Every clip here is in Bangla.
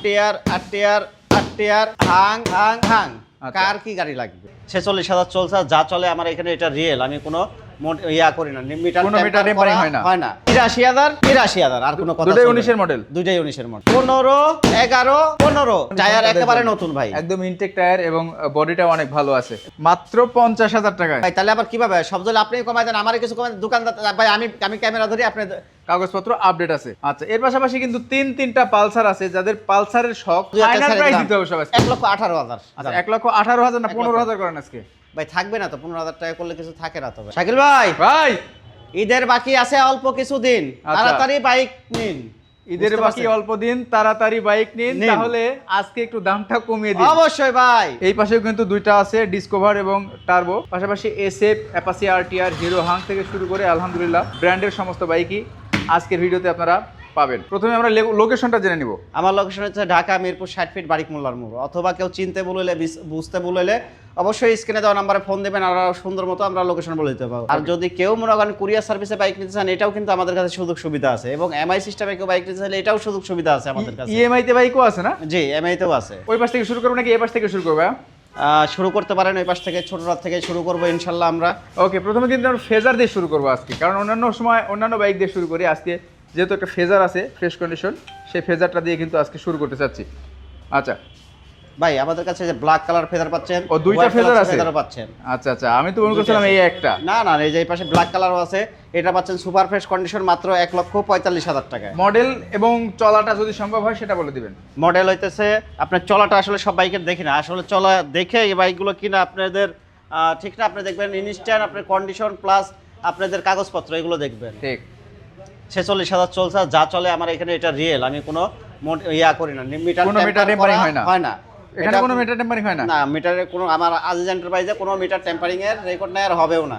Tyre 8 tyre 8 tyre Hang Hang Hang. আচ্ছা। কার কি গাড়ি লাগবে? 46,000 চলছে, যা চলে আমার এখানে এটা রিয়েল, আমি কোনো ইয়া করি না, মিটার কোনো মিটার টেম্পারিং হয় না। 83,000 আর কোনো কথা দুটোই চলবে না। 19 এর মডেল। দুইটাই 19 এর মডেল। 15 11 15 টায়ার একেবারে নতুন ভাই। একদম ইনটেক টায়ার এবং বডিটাও অনেক ভালো আছে, মাত্র 50,000 টাকায়। ভাই তাহলে আবার কিভাবে? সব জলে আপনি কমাই দেন, আমারে কিছু কমাই দেন, দোকানদার ভাই আমি ক্যামেরা ধরি, আপনি কাগজপত্র আপডেট আছে। আচ্ছা, এর পাশাপাশি কিন্তু তিনটা পালসার আছে, যাদের পালসারের শখ দুই একটা ফাইনাল ছেড়ে প্রাইস দিলাম। দিতে হবে সব আজকে। 1,18,000। আচ্ছা, 1,18,000 না 15,000 করেন আজকে। ভাই থাকবে না তো, 15,000 টাকা করলে কিছু থাকে না তো। শাকিল ভাই, ভাই ঈদের বাকি আছে অল্প কিছু দিন, আচ্ছা। তাড়াতাড়ি বাইক নিন। ঈদের বুঝতে বাকি পারছেন? অল্প দিন, তাড়াতাড়ি বাইক নিন, নিন। তাহলে আজকে একটু দামটা কমিয়ে দিন। অবশ্যই ভাই। এই পাশেও কিন্তু দুইটা আছে, ডিসকভার এবং টার্বো, পাশাপাশি SF, Apache RTR, hero Hang থেকে শুরু করে আলহামদুলিল্লাহ ব্র্যান্ডের সমস্ত বাইকই আজকের ভিডিওতে আপনারা পাবেন। প্রথমে আমরা লোকেশনটা জেনে নিব। আমার লোকেশন হচ্ছে ঢাকা মিরপুর 60 ফিট বারিক মোল্লার মোড়। অথবা কেউ চিনতে বললে, বুঝতে বললে অবশ্যই স্ক্রিনে দেওয়া নাম্বারে ফোন দেবেন, আর সুন্দর মতো আমরা লোকেশন বলে দিতে পারবো। আর যদি কেউ মনে করেন কুরিয়ার সার্ভিসে বাইক নিতে চান, এটাও কিন্তু আমাদের কাছে সুযোগ সুবিধা আছে, এবং এমআই সিস্টেমে কেউ বাইক নিতে চাইলে এটাও সুযোগ সুবিধা আছে আমাদের কাছে। ইএমআই তে বাইকও আছে না? জি, এমআই তেও আছে। ওই পাশ থেকে শুরু করবো নাকি এই পাশ থেকে শুরু করবো? শুরু করতে পারেন ওই পাশ থেকে, ছোট রাত থেকে শুরু করবো ইনশাল্লাহ আমরা। ওকে, প্রথমে কিন্তু আমরা ফেজার দিয়ে শুরু করবো আজকে, কারণ অন্যান্য সময় অন্যান্য বাইক দিয়ে শুরু করি, আজকে যেহেতু একটা ফেজার আছে ফ্রেশ কন্ডিশন, সেই ফেজারটা দিয়ে কিন্তু আজকে শুরু করতে চাচ্ছি। আচ্ছা ভাই আমাদের কাছে যে ব্ল্যাক কালার ফেদার পাচ্ছেন, ও দুইটা ফেজার আছে, ফেদারও পাচ্ছেন। আচ্ছা আচ্ছা, আমি তো মনে করছিলাম এই একটা। না না, এই যে এই পাশে ব্ল্যাক কালারও আছে, এটা পাচ্ছেন সুপার ফ্রেশ কন্ডিশন মাত্র 1,45,000 টাকায়। মডেল এবং চলাটা যদি সম্ভব হয় সেটা বলে দিবেন। মডেল হইতেছে আপনার, চলাটা আসলে সব বাইকের দেখি না, আসলে চলা দেখে এই বাইকগুলো কিনা আপনাদের ঠিক না, আপনি দেখবেন ইনস্ট্যান্ট আপনার কন্ডিশন প্লাস আপনাদের কাগজপত্র এগুলো দেখবেন। ঠিক, 46,000 চলছে, যা চলে আমার এখানে এটা রিয়েল, আমি কোনো ইয়া করি না, মিটার কোনো মিটার টেম্পারিং হয় না। হয় না এখানে কোনো মিটার টেম্পারিং হয় না? না, মিটারে কোনো, আমার আজিজ এন্টারপ্রাইজে কোনো মিটার টেম্পারিং এর রেকর্ড নাই, আর হবেও না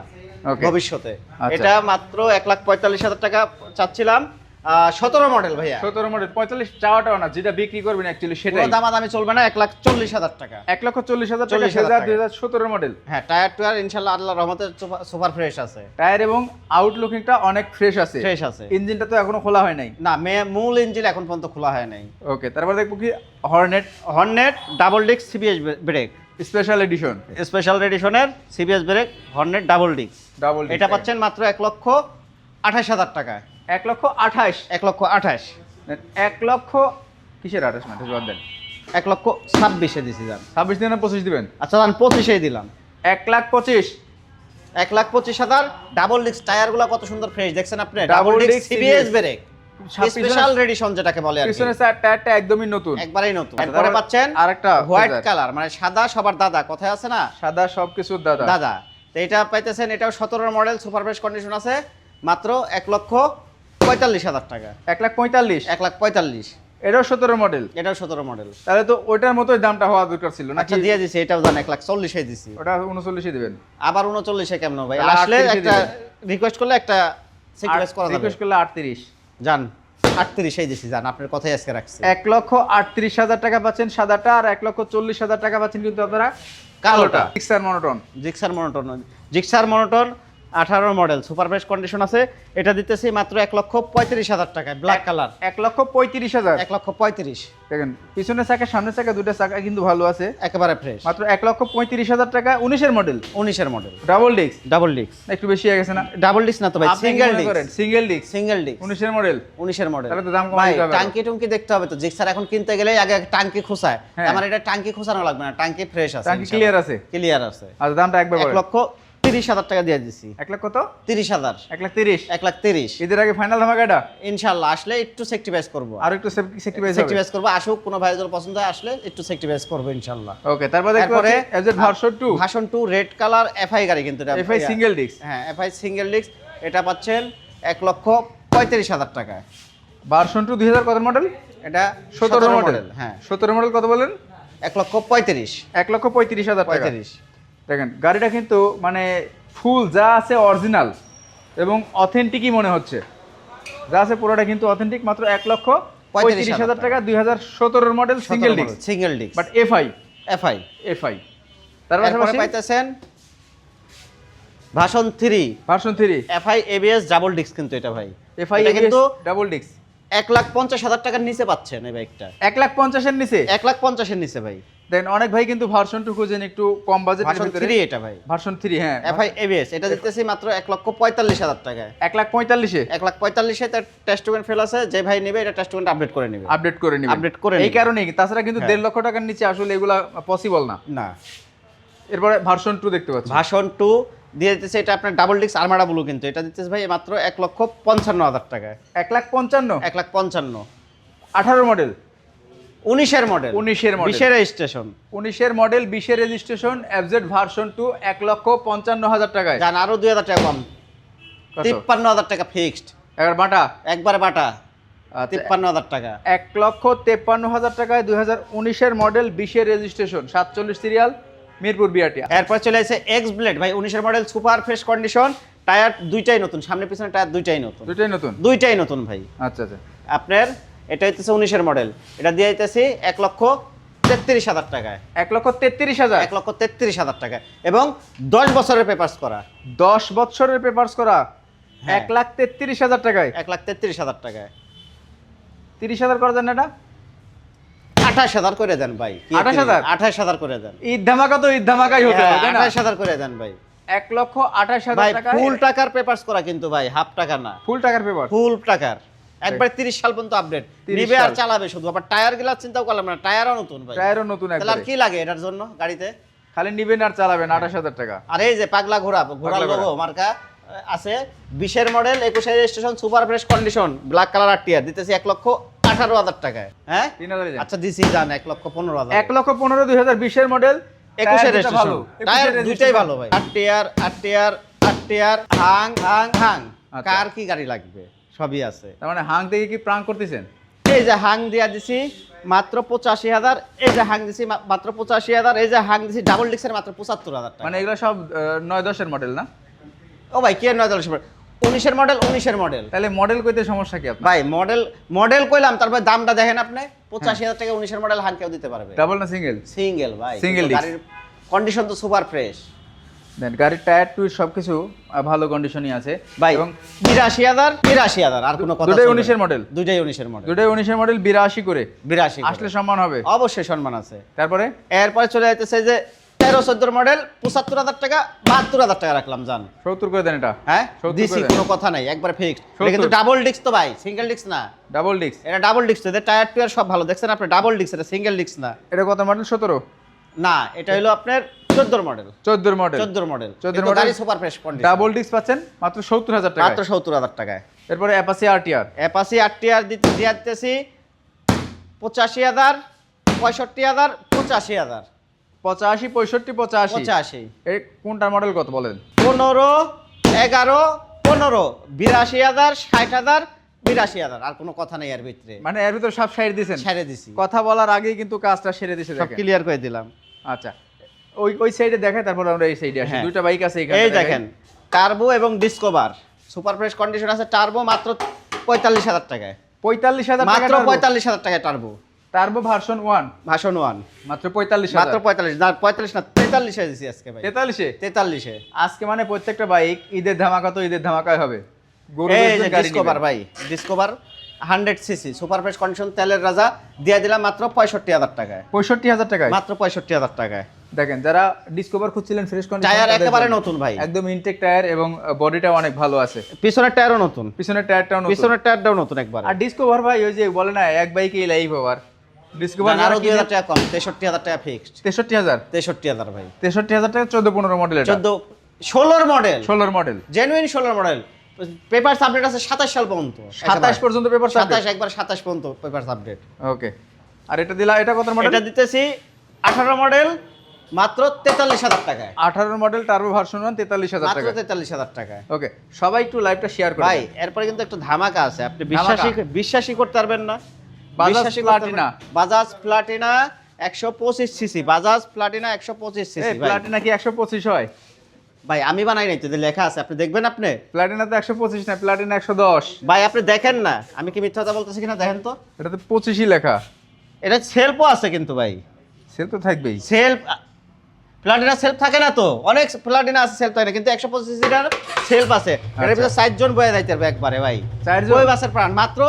Okay. ভবিষ্যতে। আচ্ছা। এটা মাত্র 1,45,000 টাকা চাচ্ছিলাম। 17 মডেল ভাইয়া। 17 মডেল, 45 চাওয়াটাও না, যেটা বিক্রি করবেন অ্যাকচুয়ালি সেটাই। কোনো দামাদামি চলবে না, 1,40,000 টাকা। 1,40,000 টাকা 40,000 ফেজার টাকা। 2017 মডেল। হ্যাঁ, টায়ার টুয়ার ইনশাআল্লাহ আল্লাহর রহমতে সুপার ফ্রেশ আছে। টায়ার এবং আউটলুকিংটা অনেক ফ্রেশ আছে। ফ্রেশ আছে। ইঞ্জিনটা তো এখনো খোলা হয় নাই। না, মূল ইঞ্জিন এখন পর্যন্ত খোলা হয় নাই। ওকে, তারপর দেখবো কি Hornet double disc CBS brake, special edition. Special এডিশনের CBS brake, Hornet double disc. Double এটা পাচ্ছেন মাত্র 1,28,000 টাকায়। 1,28,000। 1,28,000। 1 লক্ষ কিসের 28 মাঠে জবাব দেন? 1,26,000 দিছি যান। 26 দিন না 25 দিবেন? আচ্ছা যান, 25,000 দিলাম। 1,25,000। 1,25,000। ডাবল ডিস্ক টায়ারগুলো কত সুন্দর ফ্রেশ দেখছেন আপনি, Double double disc disc CBS CBS break, special edition যেটাকে বলে আর কি। পিছনের টায়ারটা একদমই নতুন, একবারেই নতুন। আচ্ছা, এরপরে তারপর পাচ্ছেন আরেকটা হোয়াইট feather। কালার, মানে সাদা সবার দাদা, কথায় আছে না, সাদা সবকিছুর দাদা। দাদা। তো এটা পাইতেছেন, এটাও 17 মডেল, সুপার ফ্রেশ কন্ডিশন আছে, মাত্র 1,45,000 টাকা। 1,45,000। 1,45,000। এটাও 17 মডেল। এটাও 17 মডেল। তাহলে তো ওইটার মতোই দামটা হওয়া দরকার ছিল নাকি? আচ্ছা দিয়ে দিছি, এটাও জান 1,40,000 দিছি। ওটা 39 দিবেন। আবার 39 কেমন ভাই? তাহলে আসলে 38 একটা দিবেন। রিকোয়েস্ট করলে একটা সিকুয়েন্স করা যাবে। রিকোয়েস্ট করলে 38। জান 38 দিছি, জান আপনার কথাই আজকে রাখছি। 1,38,000 টাকা পাচ্ছেন সাদাটা, আর 1,40,000 টাকা পাচ্ছেন কিন্তু আপনারা কালোটা। Gixxer monotone. Gixxer monotone 18 model, super fresh condition আছে, এটা দিতেছি মাত্র 1,35,000 টাকায়, ব্ল্যাক কালার। 1,35,000। 1,35,000 দেখেন পিছনের চাকা সামনের চাকা দুটো চাকা কিন্তু ভালো আছে, একেবারে ফ্রেশ। মাত্র 1,35,000 টাকা। 19 model. 19 model, double disc. Double disc. একটু বেশি হয়ে গেছে না? ডাবল ডিস্ক না তো ভাই, single disc. Single disc. Single disc. 19 model. 19 model. তাহলে তো দাম কমাই ভাই দিতে হবে। টাঙ্কি টুঙ্কি দেখতে হবে তো, জিক্সার এখন কিনতে গেলে আগে টাঙ্কি খোসায়, হ্যাঁ। আমার এটা টাঙ্কি খোসানো লাগবে না, টাঙ্কি ফ্রেশ আছে, টাঙ্কি ক্লিয়ার আছে। ক্লিয়ার আছে। আচ্ছা, দামটা একবার বলেন। 1,30,000 টাকা দিয়ে দিছি। 1 লাখ কত? 30,000। 1,30,000। 1,30,000। ঈদের আগে ফাইনাল ধামাকা এটা ইনশাআল্লাহ আসলে একটু সেক্টিভাইজ করব, আর একটু সেক্টিভাইজ হবে। সেক্টিভাইজ করব, আসুক কোনো ভাই যদি পছন্দ হয় আসলে একটু সেক্টিভাইজ করব ইনশাআল্lah। ওকে, তারপর দেখতে পাচ্ছি AZ version 2। Version 2 red colour FI গাড়ি, কিন্তু এটা এফআই সিঙ্গেল ডিস্ক। হ্যাঁ, এফআই সিঙ্গেল ডিস্ক। এটা পাচ্ছেন 1,35,000 টাকায়। ভার্সন 2 2000 কত মডেল? এটা 17 মডেল। হ্যাঁ, 17 মডেল কত বলেন? 1,35,000। 1,35,000 টাকা। 35। দেখেন গাড়িটা কিন্তু মানে ফুল যা আছে অরিজিনাল এবং অথেন্টিকই মনে হচ্ছে, যা আছে পুরোটা কিন্তু অথেন্টিক। মাত্র 1,35,000 টাকা। 2017 model single disc. Single disc but FI. FI. তারপর তারপরে পাইতেছেন version 3 version 3 FI ABS double disc, কিন্তু এটা ভাই এফআই এটা কিন্তু কিন্তু ডাবল ডিস্ক। 1,50,000 টাকার নিচে পাচ্ছেন এই বাইকটা। 1,50,000-এর নিচে 1,50,000-এর নিচে ভাই। দেন অনেক ভাই কিন্তু ভার্সন 2 খুঁজেন একটু কম বাজেটের ভার্সন ভিতরে। 3 এটা ভাই, ভার্সন 3 হ্যাঁ, FI ABS এটা দিতেছি মাত্র 1,45,000 টাকায়। 1,45,000 1,45,000 তার টেস্ট টোকেন ফেল আছে, যে ভাই নেবে এটা টেস্ট টোকেন আপডেট করে নেবে। আপডেট করে নেবেন। আপডেট করে এই নেবেন। কারণেই, তাছাড়া কিন্তু হ্যাঁ। 1.5 লক্ষ টাকার নিচে আসলে এগুলা পসিবল না। না, এরপরে ভার্সন 2 দেখতে পাচ্ছি। ভার্সন 2 দিয়ে দিতেছে এটা আপনার ডাবল ডিস্ক আর্মাডা ব্লু, কিন্তু এটা দিতেছে ভাই মাত্র 1,55,000 টাকায়। 1,55,000 1,55,000 18 মডেল 19-এর মডেল 19-এর মডেল 20-এর রেজিস্ট্রেশন 19-এর মডেল 20-এর রেজিস্ট্রেশন FZ ভার্সন 2 1,55,000 টাকায়। জান আরো 2,000 টাকা কম, কত? 53,000 টাকা ফিক্সড, এবার বাটা একবারে বাটা আচ্ছা, 53,000 টাকা। 1,53,000 টাকায় 2019-এর মডেল 20-এর রেজিস্ট্রেশন 47 সিরিয়াল মিরপুর বিআরটি। এরপর চলে আসে এক্স ব্লেড ভাই, 19-এর model super fresh condition, tyre দুইটাই নতুন, সামনে পিছনে টায়ার দুইটাই নতুন, দুটোই নতুন। দুইটাই নতুন ভাই। আচ্ছা আচ্ছা, আপনার এটা হইতেছে 19-এর মডেল, এটা দিয়ে দিতেছি 1,33,000 টাকায়। 1,33,000 1,33,000 টাকা এবং 10 বছরের পেপারস করা, 10 বছরের পেপারস করা হ্যাঁ। 1,33,000 টাকায়। 1,33,000 টাকায় 30,000 করে দেন এটা, 28,000 করে দেন ভাই। 28,000? 28,000 করে দেন। ঈদ ধামাকা তো ঈদ ধামাকাই হতে হবে, তাই না? 28,000 করে দেন ভাই। 1,28,000 ভাই টাকায় ফুল টাকার পেপারস করা কিন্তু ভাই, হাফ টাকা না, ফুল টাকার পেপার। ফুল টাকার একবার 30 সাল পর্যন্ত আপডেট 30 নিবে আর সাল। চালাবে শুধু। আবার টায়ার গুলা চিন্তাও করলাম না, টায়ারও নতুন ভাই। টায়ারও নতুন তাহলে আর একদম। কি লাগে এটার জন্য গাড়িতে? খালি নিবেন আর চালাবেন 28,000 টাকা। আর এই যে পাগলা ঘোড়া, ঘোড়ার পাগলা লোগো মার্কা আছে, 20-এর মডেল 21-এর registration super fresh condition black colour RTR দিতেছি 1,18,000 টাকায়। হ্যাঁ 3,000 আচ্ছা দিছি জান 1,15,000। 1,15,000 2020-এর মডেল 21-এর টায়ার দুটো ভালো, রেজিস্ট্রেশন টায়ার 21-এর দুইটাই ভালো ভাই। আরটিআর হাং হাং হাং, আচ্ছা। কার কি গাড়ি লাগবে সবই আছে। তার মানে হাং থেকে কি প্রাণ করতেছেন? এই যে হাং দিয়া দিছি মাত্র 85,000, এই যে হাং দিছি মাত্র 85,000, এই যে হাং দিছি ডাবল ডিক্সের মাত্র 75,000 টাকা। মানে এগুলো সব 9-10-এর মডেল না? ও ভাই কি 19-এর মডেল 19-এর মডেল তাহলে মডেল কইতে সমস্যা কি আপনার? ভাই মডেল কইলাম, তারপর দামটা দেখেন আপনি, 85,000 টাকা 19-এর মডেল হাং কেউ দিতে পারবে? ডাবল না সিঙ্গেল? সিঙ্গেল ভাই, Single কিন্তু disc। গাড়ির কন্ডিশন তো সুপার ফ্রেশ দেন গাড়ির টায়ার টু সবকিছু ভালো কন্ডিশনই আছে ভাই। এবং 82,000 আর কোনো কথা দুটোই চলবে না। 19-এর মডেল? দুটোই 19-এর মডেল, দুটোই 19-এর মডেল 82 করে 82 আসলে সম্মান হবে অবশ্যই সম্মান আছে। তারপরে এরপরে চলে যাইতেছে যে 13-14 মডেল 75,000 টাকা, 72,000 টাকা রাখলাম জান। 70 করে দেন এটা। হ্যাঁ 70 দিছি, করে। কোনো কথা নাই, একবার ফিক্সড। 70 কিন্তু ডাবল ডিস্ক তো ভাই, সিঙ্গেল ডিস্ক না। ডাবল ডিস্ক, এটা ডাবল ডিস্ক, এদের টায়ার টুয়ার সব ভালো দেখছেন আপনি, ডাবল ডিস্ক, এটা সিঙ্গেল ডিস্ক না। এটা কত মডেল? 17? না, এটা হলো আপনার 14 মডেল। 14 মডেল। 14 মডেল 14 কিন্তু মডেল গাড়ি super fresh condition. Double disc পাচ্ছেন মাত্র 70,000 টাকা। মাত্র 70,000 টাকায়। এরপরে অ্যাপাচি আরটিআর অ্যাপাচি আরটিআর দিতেছি 85,000, 65,000, 85,000, 85, 65, 85। 85, এই কোনটার মডেল কত বলেন? 15, 11, 15, 82,000, 60,000, 82,000, আর কোনো কথা নেই এর ভিতরে। মানে এর ভিতর সব সাইড দিয়েছেন? ছেড়ে দিছি, কথা বলার আগেই কিন্তু কাজটা সেরে দিয়েছে, সব দেখেন। ক্লিয়ার করে দিলাম। আচ্ছা, ওই সাইডে দেখায়, তারপর আমরা এই সাইডে আসি। হ্যাঁ। দুইটা বাইক আছে এখানে, এই দেখেন টার্বো এবং ডিসকভার সুপার ফ্রেশ কন্ডিশন আছে। টার্বো মাত্র 45,000 টাকায়, 45,000 টাকা মাত্র 45,000 টাকায় টার্বো। টার্বো ভার্সন 1 ভাষণ 1 মাত্র 45,000। মাত্র 45 না, 45 না, 43 দিছি আজকে ভাই। 43-এ 43-এ আজকে মানে প্রত্যেকটা বাইক ঈদের ধামাকা তো ঈদের ধামাকাই হবে। গরু এই বেচবেন, যে গাড়ি ডিসকভার নিবেন। ভাই, discover 100 CC super fresh condition তেলের রাজা দিয়ে দিলাম মাত্র 65,000 টাকায়। 65,000 টাকায় মাত্র 65,000 টাকায়। দেখেন, যারা ডিসকভার খুঁজছিলেন ফ্রেশ কন্ডিশন, টায়ার একেবারে নতুন ভাই, একদম ইনটেক টায়ার এবং বডিটাও অনেক ভালো আছে। পিছনের টায়ারও নতুন, পিছনের টায়ারটাও নতুন। পিছনের টায়ারটাও নতুন একবার। আর ডিসকভার ভাই ওই যে বলে না এক বাইকেই লাইভ হওয়ার, ডিসকভার আরো 2,000 টাকা কম, 63,000 টাকা ফিক্সড। 63,000 63,000 ভাই। 63,000 টাকা 14-15 মডেল। এটা 16 model, 16 model, genuine 16 model. Paper update আছে 27 সাল পর্যন্ত, 27 পর্যন্ত পেপার 27 একবার 27 পর্যন্ত পেপার আপডেট। ওকে। আর এটা দিলা, এটা কত মডেল? এটা দিতেছি 18 মডেল মাত্র 43,000 টাকায়। 18 মডেল টার্বো ভার্সন 1 43,000 মাত্র টাকা। 43,000 টাকায়। ওকে, সবাই একটু লাইভটা শেয়ার করুন ভাই এরপরে কিন্তু একটা ধামাকা আছে, আপনি ধামাকা? বিশ্বাসই করতে পারবেন না। বাজাজ বিশ্বাসই করতে পারবেন প্লাটিনা। না। Bajaj Platina 125 CC, Bajaj Platina 125 এই সিসি ভাই। প্লাটিনা কি 125 হয়? ভাই আমি বানাই নাই তো, যে লেখা আছে আপনি দেখবেন। আপনি প্লাটিনা তো 125 না, প্লাটিনা 110। ভাই আপনি দেখেন না, আমি কি মিথ্যা কথা বলতেছি কিনা দেখেন তো। এটা তো 25ই লেখা। এটা সেলফও আছে কিন্তু ভাই, সেল তো থাকবেই। সেলফ প্লাটিনা সেলফ থাকে না তো, অনেক প্লাটিনা আছে সেলফ থাকে না, কিন্তু 125 সিসির সেলফ আছে। এর ভিতরে 4 জন বয়ে যাইতে পারবে একবারে ভাই। 4 জন? ওই বাসের প্রাণ মাত্র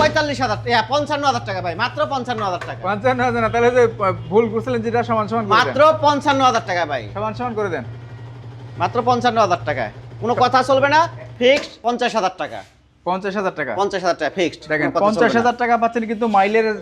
45,000 55,000 টাকা ভাই, মাত্র 55,000 টাকা, 55,000 না, তাহলে যে ভুল করছিলেন যেটা সমান সমান করে দেন। মাত্র 55,000 টাকা ভাই, সমান সমান করে দেন। মাত্র 55,000 টাকা, কোনো কথা চলবে না, ফিক্সড 50,000 টাকা, 50,000 টাকা। 50,000 টাকা ফিক্সড। দেখেন 50,000 টাকা পাচ্ছেন, কিন্তু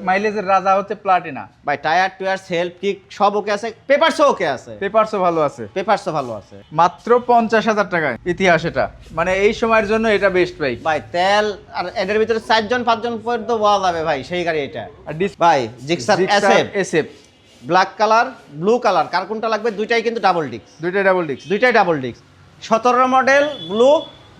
মাইলেজের রাজা হচ্ছে প্লাটিনা। ভাই টায়ার টুয়ার সেলফ কিক সব ওকে আছে, পেপারসও ওকে আছে, পেপারসও ভালো আছে, পেপারসও ভালো আছে। মাত্র 50,000 টাকায় ইতিহাস এটা, মানে এই সময়ের জন্য এটা বেস্ট ভাই। ভাই তেল আর এদের ভিতরে 4 জন 5 জন পর্যন্ত বলা যাবে ভাই, সেই গাড়ি এটা। আর ভাই Gixxer SF black colour, blue colour, কার কোনটা লাগবে? দুইটাই কিন্তু ডাবল ডিস্ক, দুইটাই ডাবল ডিস্ক। দুইটাই double disc. 17 model blue,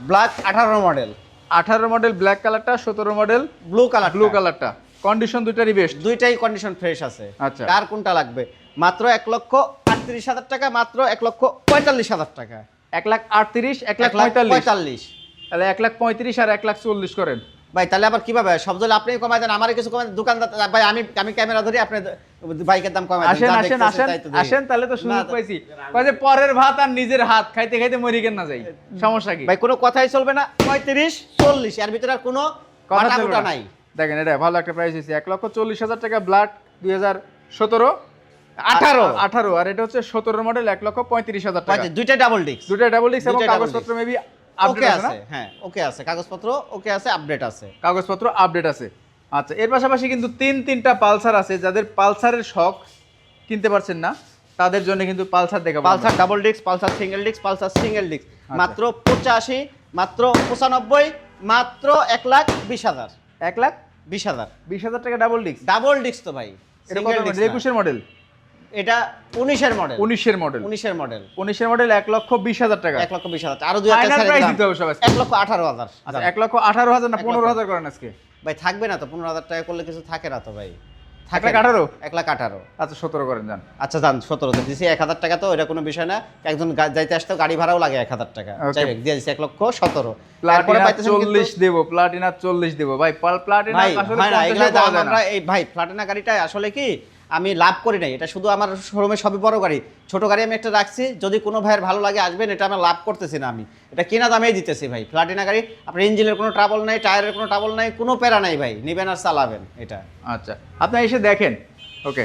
black 18 model. 18 model black কালারটা, 17 মডেল ব্লু কালার, ব্লু কালারটা। কন্ডিশন দুইটারই বেস্ট, দুইটাই কন্ডিশন ফ্রেশ আছে। আচ্ছা। কার কোনটা লাগবে? মাত্র 1,38,000 টাকা, মাত্র 1,45,000 টাকা, 1,38,000, 1,45,000, 1,45,000। তাহলে 1,35,000 আর 1,40,000 করেন ভাই তাহলে আবার কিভাবে? সব জল আপনি কমাই দেন, আমারই কিছু কমাই দেন, দোকানদার ভাই আমি ক্যামেরা ধরি, আপনি বাইকের দাম কমাই দেন। আসেন যা আসেন দেখতেছেন আসেন তাই তো দেখি। আসেন, তাহলে তো সুযোগ না, পাইছি। কয় যে পরের ভাত আর নিজের হাত খাইতে খাইতে মরি কেন না যাই, সমস্যা কি ভাই কোনো কথাই চলবে না, 35, 40 এর ভিতরে আর কোনো কথা কথা চলবে না। নাই। দেখেন এটা ভালো একটা প্রাইস হয়েছে, 1,40,000 টাকা ব্লাড 2017 18 18, আর এটা হচ্ছে 17 মডেল 1,35,000 টাকা। দুইটা ডাবল ডিস্ক, দুটো ডাবল ডিস্ক এবং দুইটাই double কাগজপত্র মেবি ওকে আপডেট আছে না? আছে, হ্যাঁ ওকে আছে, কাগজপত্র ওকে আছে, আপডেট আছে। কাগজপত্র আপডেট আছে। আচ্ছা, এর পাশাপাশি কিন্তু তিনটা পালসার আছে, যাদের পালসারের শখ কিনতে পারছেন না তাদের জন্য কিন্তু পালসার দেখাবো। Pulsar double disc, Pulsar single disc, Pulsar single disc, মাত্র 85, মাত্র 95, মাত্র 1,20,000, 1,20,000 20,000 টাকা ডাবল ডিস্ক। ডাবল ডিস্ক তো ভাই, এটা কত সিঙ্গেল মডেল? ডিস্ক 21 এর মডেল, এটা 19 মডেল, 19 মডেল, 19 মডেল, 19 মডেল 1,20,000 টাকা। 1,20,000, আরো 2,000 ফাইনাল টাকা প্রাইস ছেড়ে দিতে হবে দিলাম, সবাই। 1,18,000। আচ্ছা, 1,18,000 না 15,000 করেন আজকে ভাই, থাকবে না তো 15,000 টাকা করলে কিছু থাকে না তো ভাই, 1,18,000? 1,18,000। আচ্ছা 17 করেন যান। আচ্ছা যান 17 দিছি, 1,000 টাকা তো এটা কোনো বিষয় না, একজন যাইতে আসতেও গাড়ি ভাড়াও লাগে 1,000 টাকা, Okay. যাই হোক দিয়ে দিছি 1,17,000। প্লাটিনা পাইতেছেন কিন্তু 40 দেব, প্লাটিনা 40 দেব ভাই। প্লাটিনা ভাই আসলে হয় না, 50 এগুলা পাওয়া দাম যায় না। আমরা এই ভাই প্লাটিনা গাড়িটা আসলে কি আমি লাভ করি নাই, এটা শুধু আমার শোরুমে সবই বড় গাড়ি, ছোট গাড়ি আমি একটা রাখছি, যদি কোনো ভাইয়ের ভালো লাগে আসবেন, এটা আমি লাভ করতেছি না, আমি এটা কেনা দামেই দিতেছি ভাই। প্লাটিনা গাড়ি আপনার ইঞ্জিনের কোনো ট্রাবল নাই, টায়ারের কোনো ট্রাবল নাই, কোনো প্যারা নাই ভাই, নিবেন আর চালাবেন এটা। আচ্ছা, আপনি এসে দেখেন। ওকে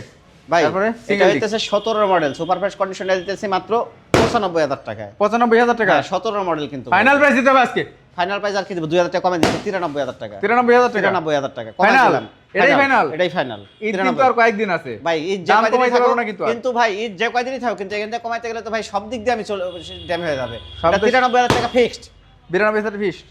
ভাই তারপরে এটা সিঙ্গেল হইতেছে 17 মডেল সুপার ফ্রেশ কন্ডিশনে দিতেছি মাত্র 95,000 টাকায়। 95,000 টাকা 17 মডেল কিন্তু ফাইনাল প্রাইস দিতে হবে আজকে। ফাইনাল প্রাইস আর কি দেব, 2,000 টাকা কমে দিচ্ছি, 93,000 টাকা, 93,000 টাকা 93,000 টাকা কমে Final? দিলাম। এটাই final? এটাই ফাইনাল। ঈদ কিন্তু আর কয়েকদিন আছে ভাই ঈদ যে দাম কয়দিনই কমাইতে পারবো থাকুক, না কিন্তু আর। কিন্তু ভাই ঈদ যে কয়দিনই থাকুক, কিন্তু এখান থেকে কমাইতে গেলে তো ভাই সব দিক দিয়ে আমি ড্যাম হয়ে যাবে। সব এটা 93,000 টাকা ফিক্সড। 92,000 ফিক্সড।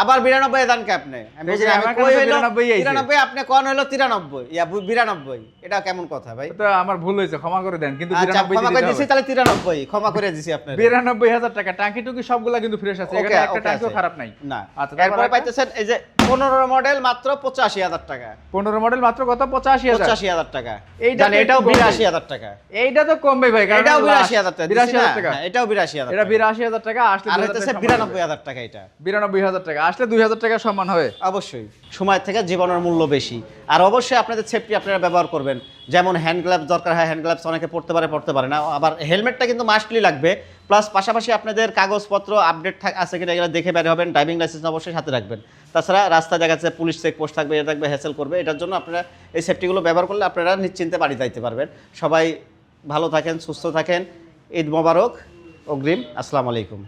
আবার 92 দান কে আপনি? আমি বুঝি না, আমি আমার কই কাছে হইলো 92 আইছে। 93, আপনি কোন হইলো 93 ইয়া 92, এটা কেমন কথা ভাই? তো আমার ভুল হয়েছে, ক্ষমা করে দেন, কিন্তু আচ্ছা 92 ক্ষমা করে দিতে দিছি, হবে। তাহলে 93 ক্ষমা করে দিছি আপনার। 92,000 টাকা টাঙ্কি টুকি সবগুলা কিন্তু ফ্রেশ আছে, এখানে একটা টাঙ্কিও খারাপ নাই। না। আচ্ছা, এরপরে পাইতেছেন এই যে 15 মডেল মাত্র 85,000 টাকা। 15 মডেল মাত্র কত? 85,000। 85,000 টাকা। এইটা জানেন তো এটাও একটু কম 82,000 টাকা। এইটা তো কমবে ভাই, কারণ এটাও last 82,000 টাকা। 82,000 টাকা। হ্যাঁ, এটাও 82,000 এটা টাকা। 82,000 টাকা আসলে আর 2,000 হইতেছে টাকা 92,000 টাকা এটা। 92,000 টাকা আসলে 2,000 টাকা সম্মান হবে। অবশ্যই সময় থেকে জীবনের মূল্য বেশি, আর অবশ্যই আপনাদের সেফটি আপনারা ব্যবহার করবেন। যেমন হ্যান্ড গ্লাভস দরকার হয়, হ্যান্ড গ্লাভস অনেকে পড়তে পারে না, আবার হেলমেটটা কিন্তু মাস্টলি লাগবে। প্লাস পাশাপাশি আপনাদের কাগজপত্র আপডেট আছে কিনা এগুলো দেখে বের হবেন। ড্রাইভিং লাইসেন্স অবশ্যই সাথে রাখবেন। তাছাড়া রাস্তা দেখা যাচ্ছে পুলিশ চেকপোস্ট থাকবে, এটা থাকবে, হ্যাসেল করবে, এটার জন্য আপনারা এই সেফটিগুলো ব্যবহার করলে আপনারা নিশ্চিন্তে বাড়ি যাইতে পারবেন। সবাই ভালো থাকেন, সুস্থ থাকেন, ঈদ মোবারক, অগ্রিম, আসসালামু আলাইকুম।